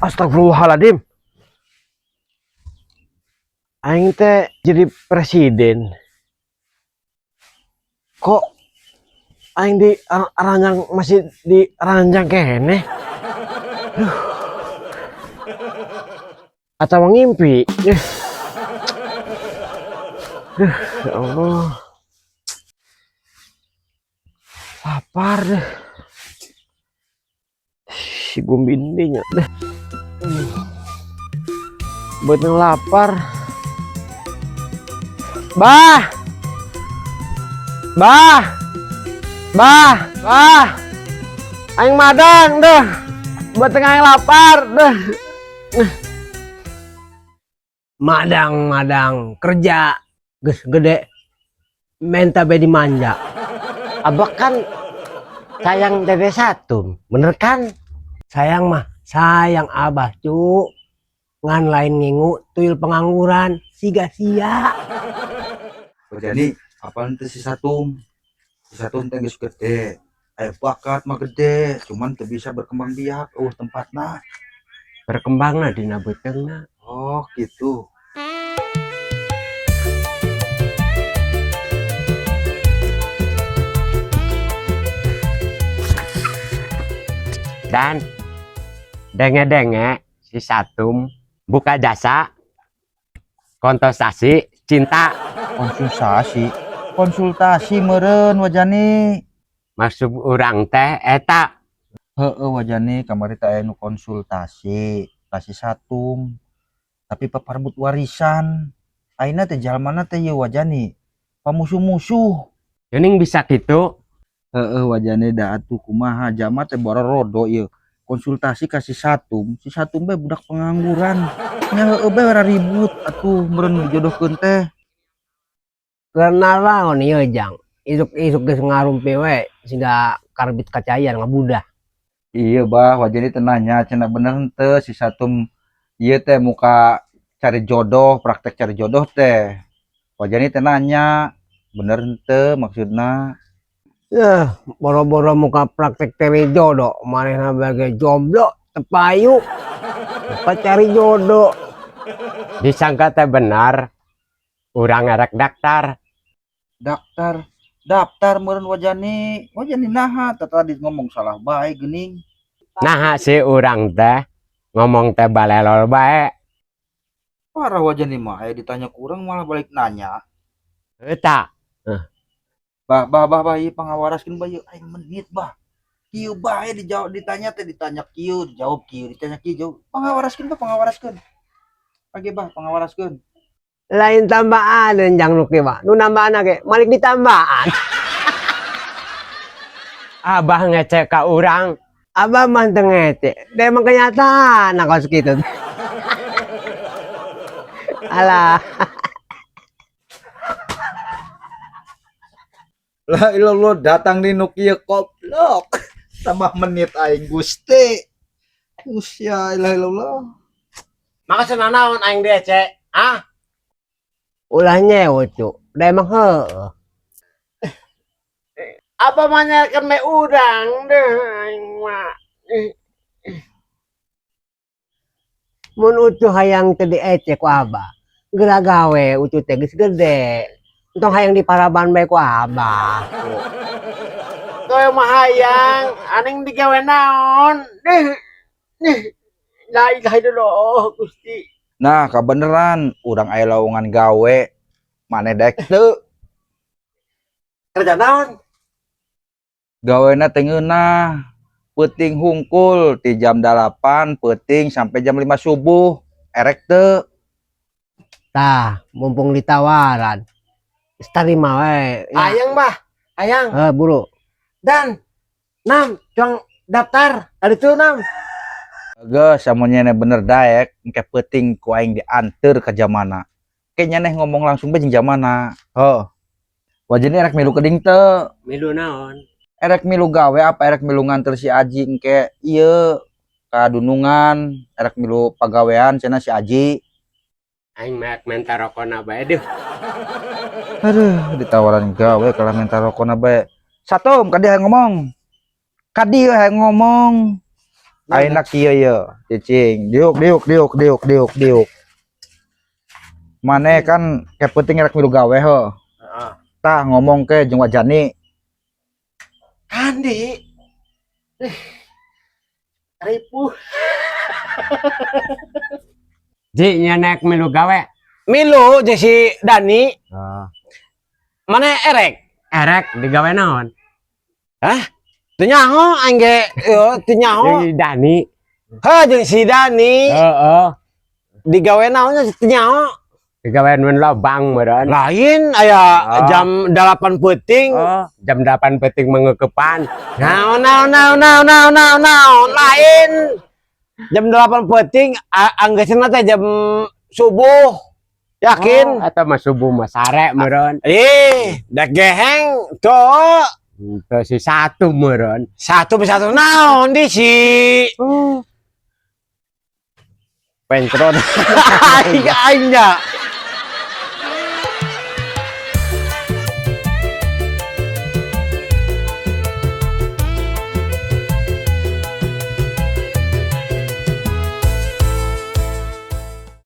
Astagfirullahaladzim. Aing teh jadi presiden. Kok aing di ranjang masih di ranjang kene? Duh. Atau ngimpi? Ya Allah. Lapar deh. Si gumbindinya deh. Buat yang lapar. Bah. Aing madang deh. Buat tengah yang lapar deh. Madang kerja geus gede menta be dimanja. Abah kan sayang Dede Satum, bener kan? Sayang mah sayang abah cu, ngan lain ngingu tuyul pengangguran siga sia. Jadi apaan tuh si Satum teh geus gede, bakat mah gede, cuman tuh bisa berkembang biak tempatna. Berkembangna dina beutengna. Oh gitu. Dan denge-denge si Satum buka jasa konsultasi cinta. Konsultasi meureun wajani. Masuk urang teh eta. Heeh wajani kamari teh aya nu konsultasi kasih Satum. Tapi paparebut warisan. Aina teh jalmana teh ieu wajani pamusuh-musuh. Geuning bisa gitu. Heeh wajane da atuh kumaha jama teh bororodo ieu konsultasi kasih Satum. Si Satum be budak pengangguran. Nya heueuh be ribut atuh meureun dijodohkeun teh. Kenal naon ieu jang. Isuk-isuk geus ngarumpi we sehingga karbit kacayan ngabudah. Iya bah wajane teh nanya cenah bener henteu si Satum ieu teh muka cari jodoh, praktek cari jodoh teh. Wajane teh nanya bener henteu maksudna. Yah, boro-boro muka praktek cari jodoh, manehna bagai jomblo, tepayu. Apa cari jodoh? Disangka teh benar, urang erek daftar. Daftar meureun wajane naha tadi ngomong salah bae geuning. Nah si urang teh ngomong teh balelol bae. Parah wajane mah aya ditanya ku urang malah balik nanya. Eta. Bah ieu pangawaraskeun bah ieu aing menit bah. Kieu bae dijawab ditanya kieu, dijawab kieu, ditanya kieu jawab. Pangawaraskeun. Oke bah pangawaraskeun. Lain tambahan jang nu kieu mah. Nu nambahan ge malik ditambahan. Abah ngecek ka urang. Abah mah teu ngecek. Da emang kenyataan kos kitu. Alah. Lah ilallah datang di nu kieu goblok. Tambah menit aing Gusti. Usya ilallah. Makasana naon aing DC? Ah? Ulah nyewa cu. Da emang heueuh. Apa manyakeun me udang deh aing mah. Mun ucuh hayang teu diecek ku abah. Geura gawe ucuh teh geus gede. Entong hayang diparaban bae ku abah. Gawe mah hayang, aning digawe naon? La ilaha illallah Gusti. Nah, kabeneran urang aya lowongan gawe. Maneh dek teu. Kerja naon? Gawena teh ngeunah. Peuting hungkul ti jam 8 peuting sampai jam 5 subuh. Erek teu. Tah, mumpung ditawaran. Tarima we. Hayang bah, hayang. Buru. Dan Nam, cong daftar. Ada tuh Nam. Geus samunnya bener daek engke peuting ku aing dianteur ka jamana. Kayaknya neh ngomong langsung be jeung jamana. Heuh. Wajane erek milu keding teu. Milu naon? Erek milu gawe apa erek milu nganter si Aji engke ieu ka Dunungan, erek milu pagawean cenah si Aji. Aing mek menta rokona bae deuh. Aduh, ditawaran gawe kalau minta rokona bae. Satum, kadi hayang ngomong. Aina kieu ye, cicing. Diuk. Mane kan kayak penting rek milu gawe he. Tah ngomong ke jeung Wajani. Andi. Ribu. Ji nek milu gawe. Milu jeung si Dani. Mana erek digawe naon? Teu nyaho aing ge teu nyaho. Jeung Dani. Heuh jeung si Dani. Heeh. Digawe naon teu nyaho. Digawe mun lobang meureun. Lain aya jam 8 peuting. Jam 8 penting mengekepan. Naon. Lain. Jam 8 peuting anggeusna teh jam subuh. Yakin? Atau mah subuh mah sare meureun. Dek geheng tuh. Teu si satu meureun. Satu naon di si Pentron. aing